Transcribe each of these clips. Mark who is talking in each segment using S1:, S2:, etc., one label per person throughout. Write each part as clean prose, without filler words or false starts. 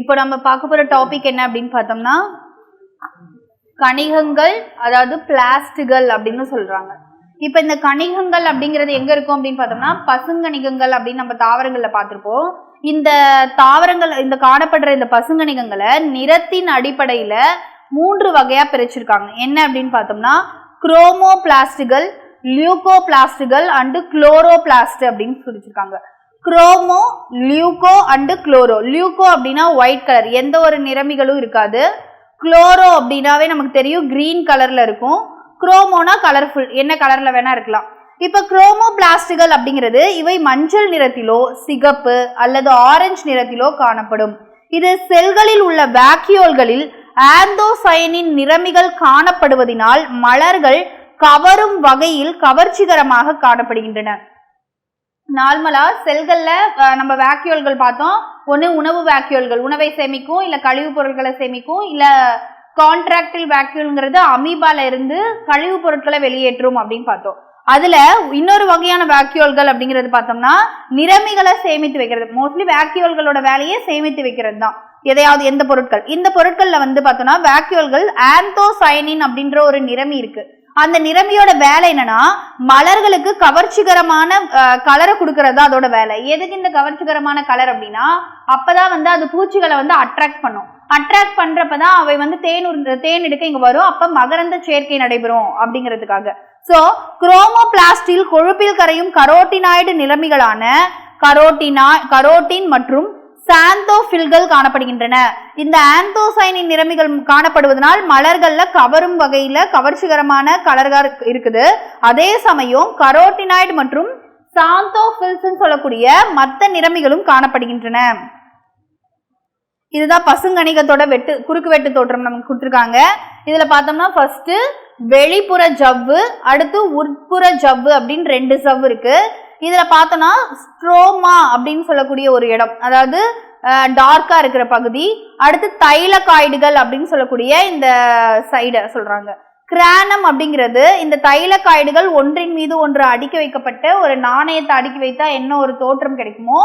S1: இப்போ நம்ம பார்க்க போற டாபிக் என்ன அப்படின்னு பார்த்தோம்னா கணிகங்கள், அதாவது பிளாஸ்டுகள் அப்படின்னு சொல்றாங்க. இப்போ இந்த கணிகங்கள் அப்படிங்கிறது எங்க இருக்கும் அப்படின்னு பார்த்தோம்னா பசுங்கணிகங்கள் அப்படின்னு நம்ம தாவரங்கள்ல பார்த்திருப்போம். இந்த தாவரங்கள் இந்த காணப்படுற இந்த பசுங்கணிகங்களை நிறத்தின் அடிப்படையில 3 வகையா பிரிச்சிருக்காங்க. என்ன அப்படின்னு பார்த்தோம்னா குரோமோபிளாஸ்டுகள், லியூகோபிளாஸ்டுகள் அண்ட் குளோரோபிளாஸ்ட் அப்படின்னு பிரிச்சிருக்காங்க. Chromo, leuco and chloro. Leuco அப்படின்னா ஒயிட் கலர், எந்த ஒரு நிறமிகளும் இருக்காது. குளோரோ அப்படின்னாவே நமக்கு தெரியும் கிரீன் கலர்ல இருக்கும். குரோமோனா கலர்ஃபுல், என்ன கலர்ல வேணா இருக்கலாம். இப்ப குரோமோபிளாஸ்டுகள் அப்படிங்கிறது இவை மஞ்சள் நிறத்திலோ சிகப்பு அல்லது ஆரஞ்சு நிறத்திலோ காணப்படும். இது செல்களில் உள்ள வாக்யூல்களில் ஆந்தோசயனின் நிறமிகள் காணப்படுவதனால் மலர்கள் கவரும் வகையில் கவர்ச்சிகரமாக காணப்படுகின்றன. நார்மலா செல்கள்ல நம்ம வாக்யூல்கள் பார்த்தோம். ஒன்று உணவு வாக்யூல்கள், உணவை சேமிக்கும், இல்ல கழிவுப் பொருட்களை சேமிக்கும், இல்ல கான்ட்ராக்டில் வாக்யூல்ங்கிறது அமீபால இருந்து கழிவுப் பொருட்களை வெளியேற்றும் அப்படின்னு பார்த்தோம். அதுல இன்னொரு வகையான வாக்யூல்கள் அப்படிங்கிறது பார்த்தோம்னா நிறமிகளை சேமித்து வைக்கிறது. மோஸ்ட்லி வாக்யூல்களோட வேலையே சேமித்து வைக்கிறது தான், எதையாவது எந்த பொருட்கள். இந்த பொருட்கள்ல வந்து பார்த்தோம்னா வாக்யூல்கள் ஆந்தோசயனின் அப்படின்ற ஒரு நிறமி இருக்கு. அந்த நிறமியோட வேலை என்னன்னா மலர்களுக்கு கவர்ச்சிகரமான கலரை கொடுக்கறது அதோட வேலை. எதுக்கு இந்த கவர்ச்சிகரமான கலர் அப்படின்னா அப்பதான் வந்து அது பூச்சிகளை வந்து அட்ராக்ட் பண்ணும். அட்ராக்ட் பண்றப்பதான் அவை வந்து தேன் எடுக்க இங்க வரும். அப்ப மகரந்த சேர்க்கை நடைபெறும் அப்படிங்கிறதுக்காக. சோ குரோமோபிளாஸ்டில் கொழுப்பில் கரையும் கரோட்டினாய்டு நிறமிகளான கரோட்டின் மற்றும் சாந்தோபில்கள் காணப்படுகின்றன. இந்த ஆந்தோசயனின் நிறமிகள் காணப்படுவதனால் மலர்கள்ல கவரும் வகையில கவர்ச்சிகரமான கலர்கள் இருக்குது. அதே சமயம் கரோட்டினாய்டு மற்றும் சாந்தோபில்ஸ் சொல்லக்கூடிய மற்ற நிறமிகளும் காணப்படுகின்றன. இதுதான் பசுங்கணிகத்தோட குறுக்கு வெட்டு தோற்றம் நமக்கு கொடுத்துருக்காங்க. இதுல பார்த்தோம்னா ஃபர்ஸ்ட் வெளிப்புற ஜவ்வு, அடுத்து உட்புற ஜவ்வு அப்படின்னு 2 ஜவ்வு இருக்கு. இதுல பார்த்தோம்னா ஸ்ட்ரோமா அப்படின்னு சொல்லக்கூடிய ஒரு இடம், அதாவது டார்க்கா இருக்கிற பகுதி. அடுத்து தைலகாய்டுகள் அப்படின்னு சொல்லக்கூடிய இந்த சைட சொல்றாங்க. கிரானம் அப்படிங்கிறது இந்த தைலகாய்டுகள் ஒன்றின் மீது ஒன்று அடுக்கி வைக்கப்பட்ட ஒரு நாணயத்தை அடுக்கி வைத்தா என்ன ஒரு தோற்றம் கிடைக்குமோ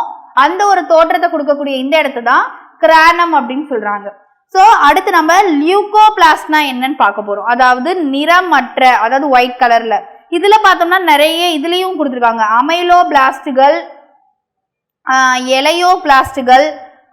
S1: அந்த ஒரு தோற்றத்தை கொடுக்கக்கூடிய இந்த இடத்தை தான் கிரானம் அப்படின்னு சொல்றாங்க. சோ அடுத்து நம்ம லியூகோபிளாஸ்ட்னா என்னன்னு பார்க்க போறோம். அதாவது நிறமற்ற, அதாவது ஒயிட் கலர்ல. இதுல பார்த்தோம்னா நிறைய இதுலயும் கொடுத்துருக்காங்க. அமைலோ பிளாஸ்டுகள், எலையோ பிளாஸ்டுகள்,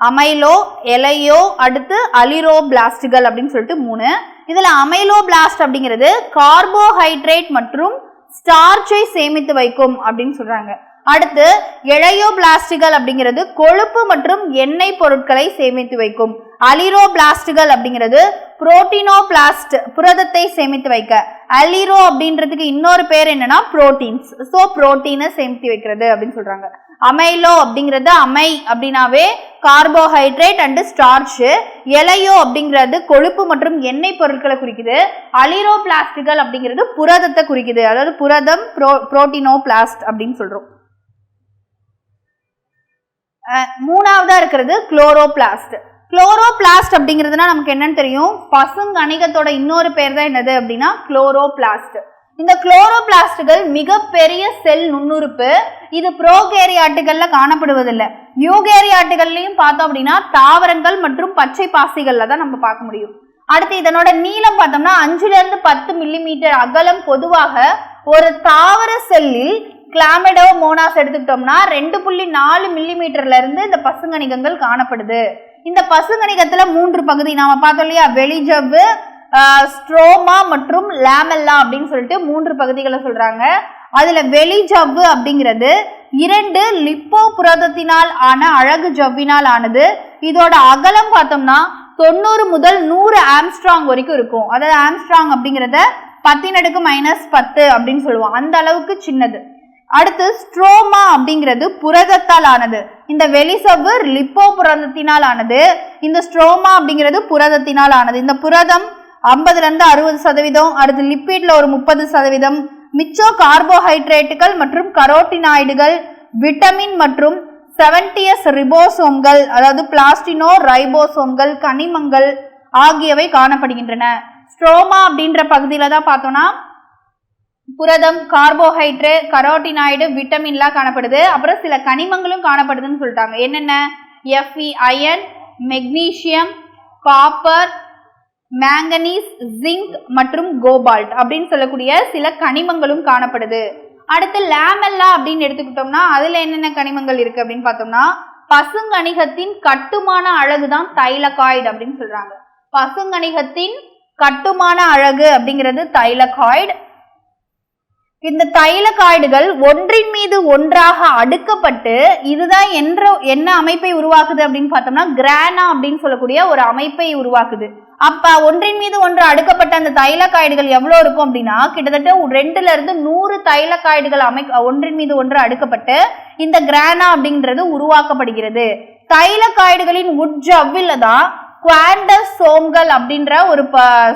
S1: அமைலோ, எலையோ, அடுத்து அலிரோ பிளாஸ்டுகள் அப்படின்னு சொல்லிட்டு 3. இதுல அமைலோ பிளாஸ்ட் அப்படிங்கிறது கார்போஹைட்ரேட் மற்றும் ஸ்டார்ச்சை சேமித்து வைக்கும் அப்படின்னு சொல்றாங்க. அடுத்து எலையோ பிளாஸ்டுகள் அப்படிங்கிறது கொழுப்பு மற்றும் எண்ணெய் பொருட்களை சேமித்து வைக்கும். அலிரோ பிளாஸ்டுகள் அப்படிங்கிறது புரோட்டீனோபிளாஸ்ட், புரதத்தை சேமித்து வைக்க. அலிரோ அப்படின்றதுக்கு இன்னொரு பேர் என்னன்னா புரோட்டீன்ஸ். சோ புரோட்டீனை சேமித்து வைக்கிறது அப்படின்னு சொல்றாங்க. அமைலோ அப்படிங்கிறது அமை அப்படின்னாவே கார்போஹைட்ரேட் அண்ட் ஸ்டார்ச். எலையோ அப்படிங்கிறது கொழுப்பு மற்றும் எண்ணெய் பொருட்களை குறிக்குது. அலிரோ பிளாஸ்டுகள் அப்படிங்கிறது புரதத்தை குறிக்குது, அதாவது புரதம், புரோட்டீனோபிளாஸ்ட் அப்படின்னு சொல்றோம். 3ஆவதா இருக்கிறது குளோரோபிளாஸ்ட். குளோரோபிளாஸ்ட் அப்படிங்கிறதுனா நமக்கு என்னன்னு தெரியும், பசுங்கணிகத்தோட இன்னொரு பேர் தான் என்னது அப்படின்னா குளோரோபிளாஸ்ட். இந்த குளோரோபிளாஸ்டுகள் மிகப்பெரிய செல் நுண்ணுறுப்பு. இது புரோகேரியாட்டுகள்ல காணப்படுவதில்லை. யூகேரியாட்டுகள்லையும் பார்த்தோம் அப்படின்னா தாவரங்கள் மற்றும் பச்சை பாசிகள்ல தான் நம்ம பார்க்க முடியும். அடுத்து இதனோட நீளம் பார்த்தோம்னா 5 to 10 மில்லிமீட்டர் அகலம். பொதுவாக ஒரு தாவர செல்லில் கிளாமிடோ மோனாஸ் எடுத்துக்கிட்டோம்னா 2.4 மில்லிமீட்டர்ல இருந்து இந்த பசுங்கணிகங்கள் காணப்படுது. இந்த பசுங்கணிகத்துல 3 பகுதி நாம பார்த்தோம் இல்லையா, வெளிஜவ்வு, ஸ்ட்ரோமா மற்றும் லாமெல்லா அப்படின்னு சொல்லிட்டு 3 பகுதிகளை சொல்றாங்க. அதுல வெளிஜவ்வு அப்படிங்கிறது 2 லிப்போ புரதத்தினால் ஆன அழகு ஜவ்வினால் ஆனது. இதோட அகலம் பார்த்தோம்னா 90 முதல் 100 ஆம்ஸ்ட்ராங் வரைக்கும் இருக்கும். அதாவது ஆம்ஸ்ட்ராங் அப்படிங்கிறத 10⁻⁻10 அப்படின்னு சொல்லுவோம், அந்த அளவுக்கு சின்னது. அடுத்து ஸ்ட்ரோமா அப்படிங்கிறது புரதத்தால் ஆனது. இந்த வெளிசவ்வு லிப்போ புரதத்தினால் ஆனது, இந்த ஸ்ட்ரோமா அப்படிங்கிறது புரதத்தினால் ஆனது. இந்த புரதம் 50 to 60%, அடுத்து லிப்பிட்ல ஒரு 30%, மிச்சம் கார்போஹைட்ரேட்டுகள் மற்றும் கரோட்டினாய்டுகள், விட்டமின் மற்றும் 70s ரிபோசோம்கள், அதாவது பிளாஸ்டினோ ரைபோசோம்கள், கனிமங்கள் ஆகியவை காணப்படுகின்றன. ஸ்ட்ரோமா அப்படின்ற பகுதியில தான் பார்த்தோம்னா புரதம், கார்போஹைட்ரேட், கரோட்டினாய்டு, விட்டமின்லாம் காணப்படுது. அப்புறம் சில கனிமங்களும் காணப்படுதுன்னு சொல்லிட்டாங்க. என்னென்ன? Fe, iron, magnesium, copper, manganese, zinc மற்றும் கோபால்ட் அப்படின்னு சொல்லக்கூடிய சில கனிமங்களும் காணப்படுது. அடுத்து லேமெல்லா அப்படின்னு எடுத்துக்கிட்டோம்னா அதுல என்னென்ன கனிமங்கள் இருக்கு அப்படின்னு பார்த்தோம்னா பசுங்கணிகத்தின் கட்டுமான அழகுதான் தைலகாய்டு அப்படின்னு சொல்றாங்க. பசுங்கணிகத்தின் கட்டுமான அழகு அப்படிங்கிறது தைலகாய்டு. இந்த தைலகாய்டுகள் ஒன்றின் மீது ஒன்றாக அடுக்கப்பட்டு இதுதான் என்ன அமைப்பை உருவாக்குது அப்படின்னு பார்த்தோம்னா கிரானா அப்படின்னு சொல்லக்கூடிய ஒரு அமைப்பை உருவாக்குது. அப்ப ஒன்றின் மீது ஒன்று அடுக்கப்பட்ட அந்த தைலகாய்டுகள் எவ்வளவு இருக்கும் அப்படின்னா கிட்டத்தட்ட 2ல இருந்து 100 தைலகாய்டுகள் ஒன்றின் மீது ஒன்று அடுக்கப்பட்டு இந்த கிரானா அப்படின்றது உருவாக்கப்படுகிறது. தைலகாய்டுகளின் உட்ஜவ்வில தான் குவாண்டோசோம்கள் அப்படின்ற ஒரு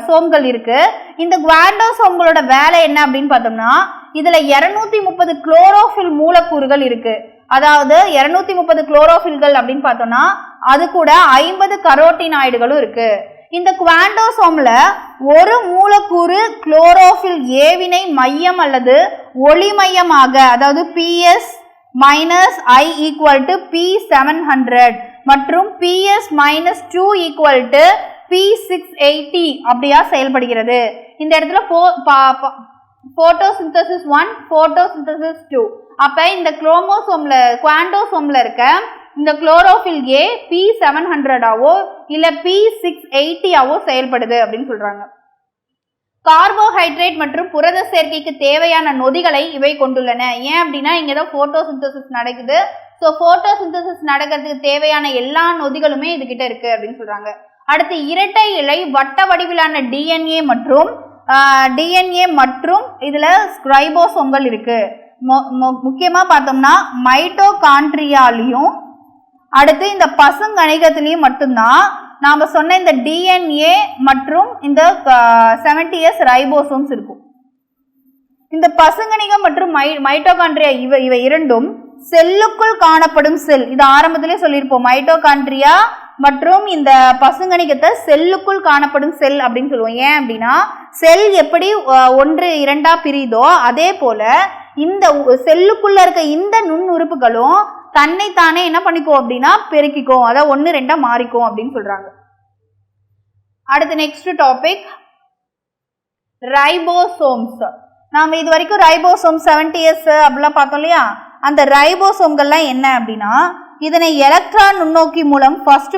S1: சோம்கள் இருக்கு. இந்த குவாண்டோசோம்களோட வேலை என்ன அப்படின்னு பார்த்தோம்னா இதுல 230 குளோரோஃபில் மூலக்கூறுகள் இருக்கு. அதாவது 230 குளோரோஃபில்கள் அப்படின்னு பார்த்தோம்னா அது கூட 50 கரோட்டினாய்டுகளும் இருக்கு. இந்த குவாண்டோசோம்ல ஒரு மூலக்கூறு குளோரோஃபில் ஏவினை மையம் அல்லது ஒளி மையமாக அதாவது PS-I = P700 மற்றும் PS-2 = P680 அப்படியா செயல்படுகிறது. இந்த இடத்துல போட்டோசிந்தசிஸ் 1, போட்டோசிந்தசிஸ் 2. அப்ப இந்த குவாண்டோசோம்ல இருக்க இந்த குளோரோஃபில் A P700ஆவோ இல்ல P680ஆவோ செயல்படுது அப்படின்னு சொல்றாங்க. கார்போஹைட்ரேட் மற்றும் புரத சேர்க்கைக்கு தேவையான நொதிகளை இவை கொண்டுள்ளன. ஏன் அப்படின்னா இங்கதான் போட்டோசிந்தசிஸ் நடக்குது. ஸோ போட்டோசிந்தசிஸ் நடக்கிறதுக்கு தேவையான எல்லா நொதிகளுமே இதுகிட்ட இருக்கு அப்படின்னு சொல்றாங்க. அடுத்து இரட்டை இலை வட்ட வடிவிலான டிஎன்ஏ மற்றும் இதுல ரைபோசோம்கள் இருக்கு. முக்கியமா பார்த்தோம்னா மைட்டோகாண்ட்ரியாலையும் அடுத்து இந்த பசுங்கணிகத்திலையும் மட்டும்தான் நாம சொன்ன இந்த டிஎன்ஏ மற்றும் இந்த 70S ரைபோசோம்ஸ் இருக்கும். இந்த பசுங்கணிகம் மற்றும் மைட்டோகாண்ட்ரியா இவை இரண்டும் செல்லுக்குள் காணப்படும் செல். இது ஆரம்பத்திலே சொல்லியிருப்போம். மைட்டோகாண்ட்ரியா மற்றும் இந்த பசுங்கணிகத்தை செல்லுக்குள் காணப்படும் செல் அப்படின்னு சொல்லுவோம். ஏன் அப்படின்னா செல் எப்படி 1, 2 பிரியுதோ அதே போல இந்த செல்லுக்குள்ள இருக்க இந்த நுண் உறுப்புகளும் தன்னைத்தானே என்ன பண்ணிக்கும் அப்படின்னா பெருக்கிக்கும். அதாவது 1, 2 மாறிக்கும் அப்படின்னு சொல்றாங்க. அடுத்து நெக்ஸ்ட் டாபிக் ரைபோசோம்ஸ். நாம இது வரைக்கும் ரைபோசோம் 70S அப்படிலாம் பார்த்தோம் இல்லையா. அந்த ரைபோசோம்கள்லாம் என்ன அப்படின்னா இதனை எலக்ட்ரான் நுண்ணோக்கி மூலம் ஃபர்ஸ்ட்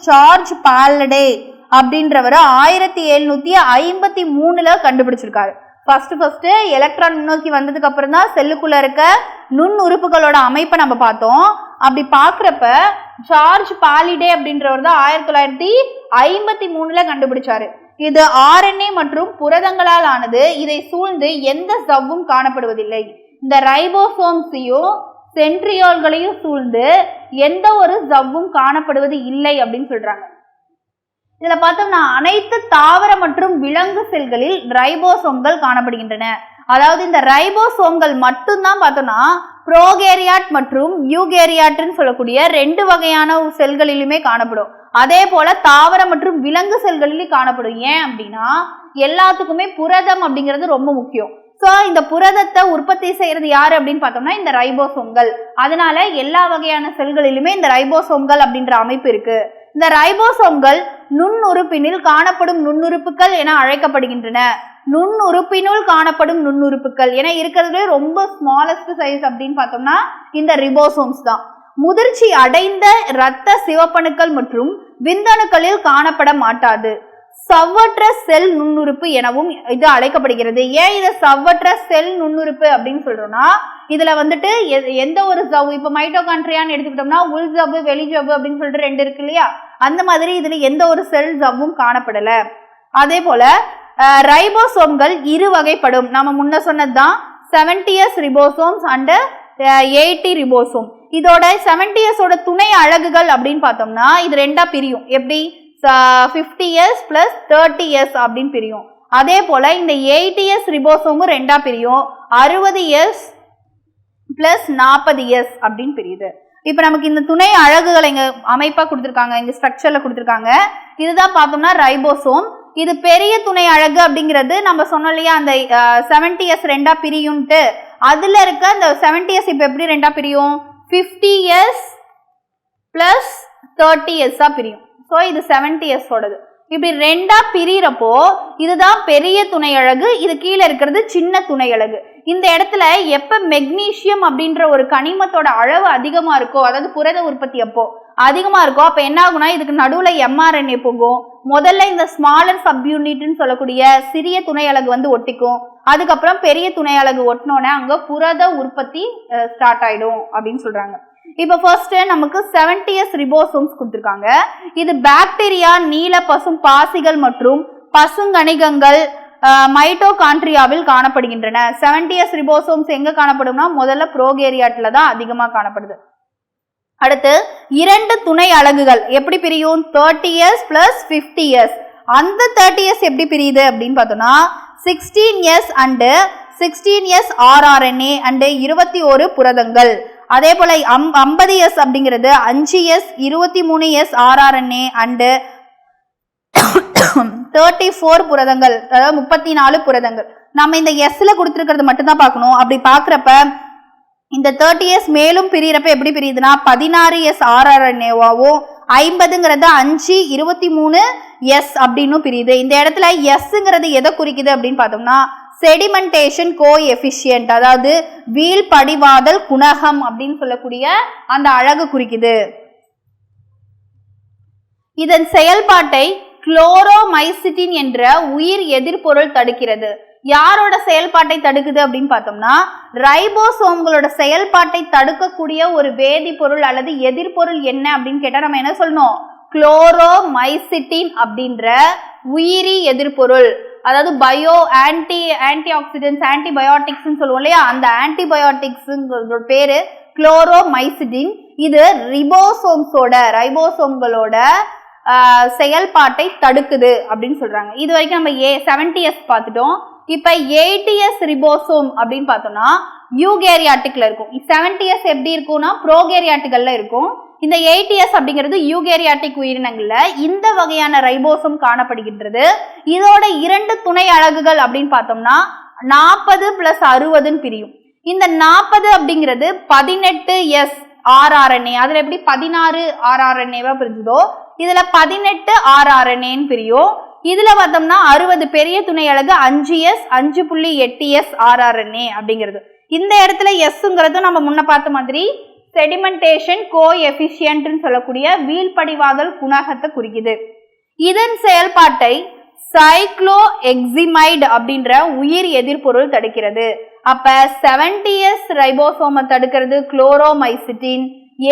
S1: ஜார்ஜ் பாலடே அப்படின்றவர் 1753ல கண்டுபிடிச்சிருக்காரு. ஃபர்ஸ்ட் எலக்ட்ரான் நுண்ணோக்கி வந்ததுக்கு அப்புறம் தான் செல்லுக்குள்ள இருக்க நுண் உறுப்புகளோட அமைப்பை நம்ம பார்த்தோம். அப்படி பார்க்குறப்ப ஜார்ஜ் பாலிடே அப்படின்றவர் தான் 1953ல கண்டுபிடிச்சாரு. இது RNA மற்றும் புரதங்களால் ஆனது. இதை சூழ்ந்து எந்த சவ்வும் காணப்படுவதில்லை. இந்த ரைபோசோம்ஸையும் சென்ட்ரியோல்களையும் சூழ்ந்து எந்த ஒரு சவ்வும் காணப்படுவது இல்லை அப்படின்னு சொல்றாங்க. இதுல பார்த்தோம்னா அனைத்து தாவர மற்றும் விலங்கு செல்களில் ரைபோசோம்கள் காணப்படுகின்றன. அதாவது இந்த ரைபோசோம்கள் மட்டும்தான் பார்த்தோம்னா புரோகேரியாட் மற்றும் யூகேரியாட்னு சொல்லக்கூடிய 2 வகையான செல்களிலுமே காணப்படும். அதே போல தாவர மற்றும் விலங்கு செல்களிலும் காணப்படும். ஏன் அப்படின்னா எல்லாத்துக்குமே புரதம் அப்படிங்கிறது ரொம்ப முக்கியம். ஸோ இந்த புரதத்தை உற்பத்தி செய்யறது யாரு அப்படின்னு பார்த்தோம்னா இந்த ரைபோசோம்கள். அதனால எல்லா வகையான செல்களிலுமே இந்த ரைபோசோம்கள் அப்படின்ற அமைப்பு இருக்கு. இந்த ரைபோசோம்கள் நுண்ணுறுப்பினில் காணப்படும் நுண்ணுறுப்புகள் என அழைக்கப்படுகின்றன. நுண்ணுறுப்பினுள் காணப்படும் நுண்ணுறுப்புகள் என இருக்கிறதுல ரொம்ப ஸ்மாலஸ்ட் சைஸ் அப்படின்னு பார்த்தோம்னா இந்த ரிபோசோம்ஸ் தான். முதிர்ச்சி அடைந்த இரத்த சிவப்பணுக்கள் மற்றும் விந்தணுக்களில் காணப்பட மாட்டாது. சவ்வற்ற செல் நுண்ணுறுப்பு எனவும் இது அழைக்கப்படுகிறது. ஏன் இதை சவ்வற்ற செல் நுண்ணுறுப்பு அப்படின்னு சொல்றோம்னா இதுல வந்துட்டு எந்த ஒரு ஜவ்வு, இப்ப மைட்டோகாண்ட்ரியான்னு எடுத்துக்கிட்டோம்னா உள் ஜவ்வு வெளி ஜவ்வு அப்படின்னு சொல்லிட்டு 2 இருக்கு இல்லையா. அந்த மாதிரி இதுல எந்த ஒரு செல் ஜவ்வும் காணப்படல. அதே போல ரைபோசோம்கள் 2 வகைப்படும். நம்ம முன்ன சொன்னதுதான் 70S ரிபோசோம்ஸ் அண்ட் 80 ரிபோசோம். இதோட 70S ஓட துணை அலகுகள் அப்படின்னு பார்த்தோம்னா இது 2ஆ பிரியும். எப்படி 50S + 30S அப்படின்னு பிரியும். அதே போல இந்த 80S ரிபோசோமும் 2ஆ பிரியும். 60S + 40S அப்படின்னு பிரியுது. இப்ப நமக்கு இந்த துணை அலகுகளை இங்க அமைப்பா கொடுத்திருக்காங்க, இங்க ஸ்ட்ரக்சர்ல கொடுத்திருக்காங்க. இதுதான் பார்த்தோம்னா ரைபோசோம். இது பெரிய துணை அலகு அப்படிங்கிறது நம்ம சொன்னோம் இல்லையா, அந்த 70S 2ஆ பிரியும்ட்டு. அதுல இருக்க அந்த 70S இப்ப எப்படி 2ஆ பிரியும், 50S + 30s பிரியும். ஸோ இது 70s ஓடது. இப்படி ரெண்டா பிரியறப்போ இதுதான் பெரிய துணை அலகு, இது கீழே இருக்கிறது சின்ன துணை அலகு. இந்த இடத்துல எப்ப மெக்னீசியம் அப்படின்ற ஒரு கனிமத்தோட அளவு அதிகமா இருக்கோ, அதாவது புரத உற்பத்தி அப்போ அதிகமா இருக்கோ, அப்ப என்ன ஆகும்னா இதுக்கு நடுவுல mRNA போகும். முதல்ல இந்த ஸ்மாலர் சப்யூனிட்னு சொல்லக்கூடிய சிறிய துணை அலகு வந்து ஒட்டிக்கும். அதுக்கப்புறம் பெரிய துணை அலகு ஒட்டினோன்னே அங்க புரத உற்பத்தி ஸ்டார்ட் ஆயிடும் அப்படின்னு சொல்றாங்க. இப்ப ஃபர்ஸ்ட் நமக்கு 70s ரிபோசோம்ஸ் கொடுத்திருக்காங்க. இது பாக்டீரியா, நீல பசும் பாசிகள் மற்றும் பசுங்கணிகங்கள் மைட்டோகாண்ட்ரியாவில் காணப்படுகின்றன. 70s ரிபோசோம்ஸ் எங்க காணப்படும்னா முதல்ல புரோகேரியாட்ல தான் அதிகமா காணப்படுது. அடுத்து 2 துணை அலகுகள் எப்படி பிரியும்? 30s plus 50s. அந்த 30s எப்படி பிரியுது அப்படின்னு பார்த்தோம்னா 16s and 16s rRNA and 21 புரதங்கள். அதே போல 50s அப்படிங்கிறது 5s 23s rRNA and 34 புரதங்கள், அதாவது 34 புரதங்கள். நம்ம இந்த sல கொடுத்திருக்கிறது மட்டும் தான் பார்க்கணும். அப்படி பார்க்கறப்ப இந்த 30s மேலும் பிரியறப்ப எப்படி பிரியுதுன்னா 16s rRNAவாவும் 50ங்கிறது 5 23s அப்படின்னு பிரியுது. இந்த இடத்துல sங்கிறது எதை குறிக்குது அப்படின்னு பார்த்தோம்னா செடிமெண்டேஷன் கோஎஃபிஷியன்ட், அதாவது வீழ்படிவாதல் குணகம் அப்படின்னு சொல்லக்கூடிய அந்த அழகு குறிக்குது. இதன் செயல்பாட்டை குளோரோமைசிட்டின் என்ற உயிர் எதிர்பொருள் தடுக்கிறது. யாரோட செயல்பாட்டை தடுக்குது அப்படின்னு பார்த்தோம்னா ரைபோசோம்களோட செயல்பாட்டை தடுக்கக்கூடிய ஒரு வேதிப்பொருள் அல்லது எதிர்பொருள் என்ன அப்படின்னு கேட்டா நம்ம என்ன சொல்லணும்? குளோரோமைசிட்டின் அப்படின்ற உயிரி எதிர்பொருள், அதாவது ஆன்டி ஆக்சிடென்ட்ஸ், ஆன்டிபயோட்டிக்ஸ் சொல்லுவோம் இல்லையா, அந்த ஆன்டிபயோட்டிக்ஸ் பேரு குளோரோமைசிட்டின். இது ரைபோசோம்களோட செயல்பாட்டை தடுக்குது அப்படின்னு சொல்றாங்க. இது வரைக்கும் நம்ம 70s பார்த்துட்டோம். இப்ப 80s ரிபோசோம் அப்படின்னு பார்த்தோம்னா யூகேரியாட்டிக்ல இருக்கும். 70s எப்படி இருக்கும்னா புரோகேரியாட்டிக்கல்ல இருக்கும். இந்த 80s அப்படிங்கிறது யூகேரியாட்டிக் உயிரினங்கள்ல இந்த வகையான ரைபோசோம் காணப்படுகின்றது. இதோட 2 துணை அலகுகள் அப்படின்னு பார்த்தோம்னா 40 plus 60 பிரியும். இந்த 40 அப்படிங்கிறது 18s rRNA, அதுல எப்படி 16 rRNAவா பிரிஞ்சுதோ இதுல 18 rRNA பிரியும். இதுல பார்த்தோம்னா 60 பெரிய துணை அலகு 5s 5.8s rRNA அப்படிங்கிறது. இந்த இடத்துல sங்கிறது நம்ம முன்ன பார்த்த மாதிரி செடிமெண்டேஷன் கோஎஃபிஷியன்ட்னு சொல்லக்கூடிய வீழ்படிவாதல் குணகத்தை குறிக்குது. இதன் செயல்பாட்டை சைக்ளோஹெக்சிமைடு அப்படின்ற உயிர் எதிர்பொருள் தடுக்கிறது. அப்ப 70s ரைபோசோமை தடுக்கிறது குளோரோமைசிட்டின்,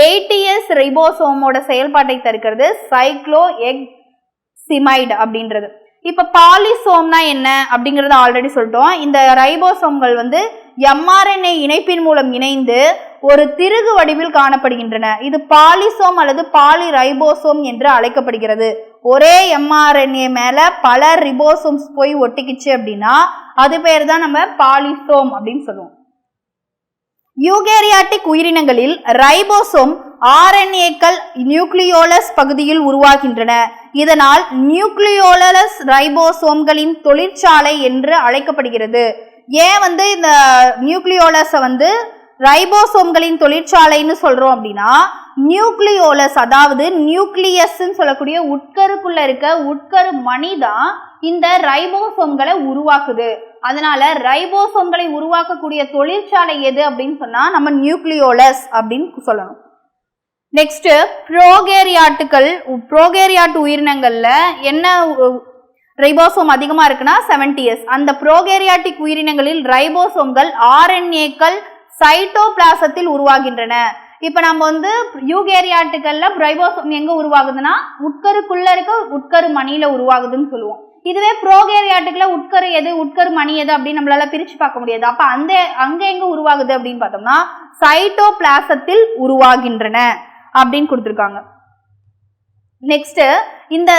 S1: 80s ரைபோசோமோட செயல்பாட்டை தடுக்கிறது சைக்ளோஹெக்சிமைடு அப்படின்றது. இப்ப பாலிசோம்னா என்ன அப்படிங்கறத ஆல்ரெடி சொல்லிட்டோம். இந்த ரைபோசோம்கள் வந்து mRNA இணைப்பின் மூலம் இணைந்து ஒரு திருகு வடிவில் காணப்படுகின்றன. இது பாலிசோம் அல்லது பாலி ரைபோசோம் என்று அழைக்கப்படுகிறது. ஒரே mRNA மேல பல ரிபோசோம்ஸ் போய் ஒட்டிக்கிச்சு அப்படின்னா அது பேர் தான் நம்ம பாலிசோம் அப்படின்னு சொல்லுவோம். யூகேரியாட்டிக் உயிரினங்களில் ரைபோசோம் RNAக்கள் நியூக்ளியோலஸ் பகுதியில் உருவாகின்றன. இதனால் நியூக்ளியோலஸ் ரைபோசோம்களின் தொழிற்சாலை என்று அழைக்கப்படுகிறது. ஏன் வந்து இந்த நியூக்ளியோலஸை வந்து ரைபோசோம்களின் தொழிற்சாலைன்னு சொல்றோம் அப்படின்னா நியூக்ளியோலஸ், அதாவது நியூக்ளியஸ் சொல்லக்கூடிய உட்கருக்குள்ள இருக்க உட்கரு மணி தான் இந்த ரைபோசோம்களை உருவாக்குது. அதனால ரைபோசோம்களை உருவாக்கக்கூடிய தொழிற்சாலை எது அப்படின்னு சொன்னா நம்ம நியூக்ளியோலஸ் அப்படின்னு சொல்லணும். நெக்ஸ்ட் புரோகேரியாட் உயிரினங்கள்ல என்ன ரைபோசோம் அதிகமா இருக்குன்னா 70s. அந்த புரோகேரியாட்டிக் உயிரினங்களில் ரைபோசோம்கள் RNAக்கள் சைட்டோபிளாசத்தில் உருவாகின்றன. இப்ப நம்ம வந்து யூகேரியாட்டுகள்ல ரைபோசோம் எங்க உருவாகுதுன்னா உட்கருக்குள்ள இருக்க உட்கரு மணியில உருவாகுதுன்னு சொல்லுவோம். இதுவே புரோகேரியாட்டுக்குள்ள உட்கரு எது உட்கரு மணி எது அப்படின்னு நம்மளால பிரிச்சு பார்க்க முடியாது. அப்ப அங்க எங்க உருவாகுது அப்படின்னு பார்த்தோம்னா சைட்டோபிளாசத்தில் உருவாகின்றன அப்படின்னு கொடுத்துருக்காங்க. நெக்ஸ்ட் இந்த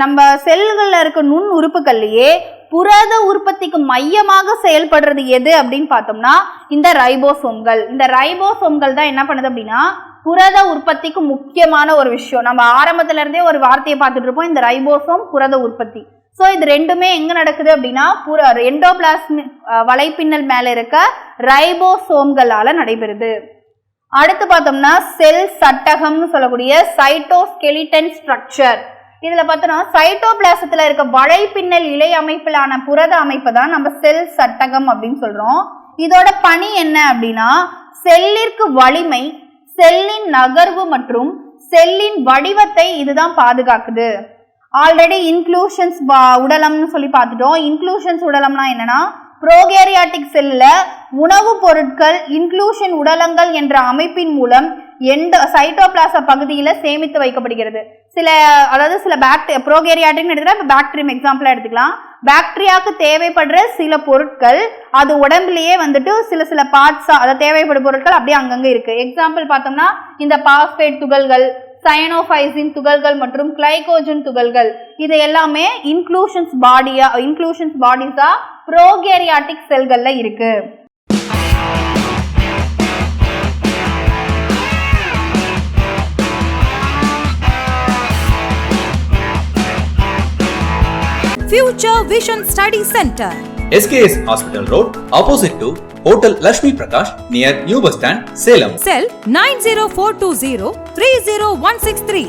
S1: நம்ம செல்கள்ல இருக்க நுண் உறுப்புகள்லயே புரத உற்பத்திக்கு மையமாக செயல்படுறது எது அப்படின்னு பார்த்தோம்னா இந்த ரைபோசோம்கள். இந்த ரைபோசோம்கள் தான் என்ன பண்ணுது அப்படின்னா புரத உற்பத்திக்கு முக்கியமான ஒரு விஷயம். நம்ம ஆரம்பத்துல இருந்தே ஒரு வார்த்தையை பார்த்துட்டு இருப்போம், இந்த ரைபோசோம் புரத உற்பத்தி. ஸோ இது ரெண்டுமே எங்க நடக்குது அப்படின்னா எண்டோபிளாஸ்மிக் வலைப்பின்னல் மேல இருக்க ரைபோசோம்களால நடைபெறுது. அடுத்து பார்த்தோம்னா செல் சட்டகம்னு சொல்லக்கூடிய சைட்டோஸ்கெலிட்டன் ஸ்ட்ரக்சர். இதுல பார்த்தோம்னா சைட்டோபிளாசத்துல இருக்க வலைப்பின்னல் இலை அமைப்பிலான புரத அமைப்பு தான் நம்ம செல் சட்டகம் அப்படின்னு சொல்றோம். இதோட பணி என்ன அப்படின்னா செல்லிற்கு வலிமை, செல்லின் நகர்வு மற்றும் செல்லின் வடிவத்தை இதுதான் பாதுகாக்குது. ஆல்ரெடி இன்க்ளூஷன்ஸ் உடலம்னு சொல்லி பார்த்துட்டோம். இன்க்ளூஷன்ஸ் உடலம்னா என்னன்னா புரோகேரியாட்டிக் செல்ல உணவுப் பொருட்கள் இன்க்ளூஷன் உடலங்கள் என்ற அமைப்பின் மூலம் சைட்டோபிளாச பகுதியில சேமித்து வைக்கப்படுகிறது. சில புரோகேரியாட்டிக்னு எடுத்துக்கலாம், இப்போ பாக்டீரியம் எக்ஸாம்பிளா எடுத்துக்கலாம். பாக்டீரியாவுக்கு தேவைப்படுற சில பொருட்கள் அது உடம்புலயே வந்துட்டு சில பார்ட்ஸா அதாவது தேவைப்படும் பொருட்கள் அப்படியே அங்கங்க இருக்கு. எக்ஸாம்பிள் பார்த்தோம்னா இந்த பாஸ்பேட் துகள்கள், சயனோபைசின் துகள்கள் மற்றும் கிளைகோஜன் துகள்கள் இது எல்லாமே இன்க்ளூஷன்ஸ் பாடிஸா புரோகேரியாட்டிக் செல்கள்ல இருக்கு.
S2: Future Vision Study Center,
S3: SKS Hospital Road, opposite to Hotel Lakshmi Prakash, near New Bus Stand, Salem.
S2: Cell 90420 30163.